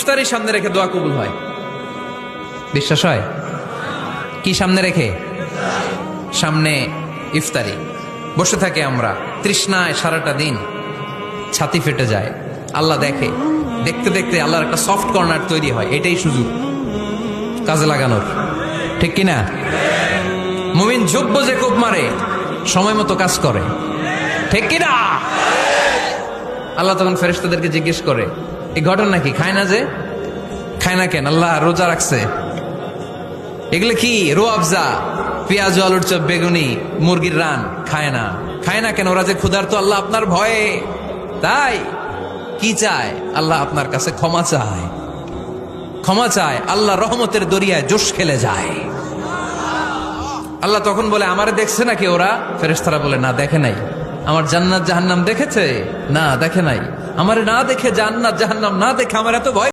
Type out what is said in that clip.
ইফতারি সামনে রেখে দোয়া কবুল হয়। বিশ্বাস হয়? কি সামনে রেখে? সামনে ইফতারি। বসে থাকে আমরা তৃষ্ণায় সারাটা দিন, ছাতি ফেটে যায়। আল্লাহ দেখে, দেখতে দেখতে আল্লাহর একটা সফট কর্নার তৈরি হয়। এটাই সুযোগ কাজে লাগানোর, ঠিক কিনা? মুমিন যোগ্য যে কোপ মারে, সময় মতো কাজ করে, ঠিক কিনা? আল্লাহ তখন ফেরেশতাদেরকে জিজ্ঞেস করে, এই ঘটনা কি? খায় না যে? খায় না কেন? আল্লাহ রোজা রাখছে। এগুলো কি? রো আফজা, পেঁয়াজ, আলুর চপ, বেগুনি, মুরগির রান খায় না। খায় না কেন? ওরা যে ক্ষুধার্ত। আল্লাহ আপনার ভয়ে। তাই কি চায়? আল্লাহ আপনার কাছে ক্ষমা চায়। ক্ষমা চায়, আল্লাহ রহমতের দরিয়ায় জোশ খেলে যায়। আল্লাহ তখন বলে, আমারে দেখছে নাকি ওরা? ফেরেশতারা বলে, না দেখে নাই। আমার জান্নাত জাহান্নাম দেখেছে? না দেখে নাই। আমারে না দেখে, জান্নাত জাহান্নাম না দেখে আমার এত ভয়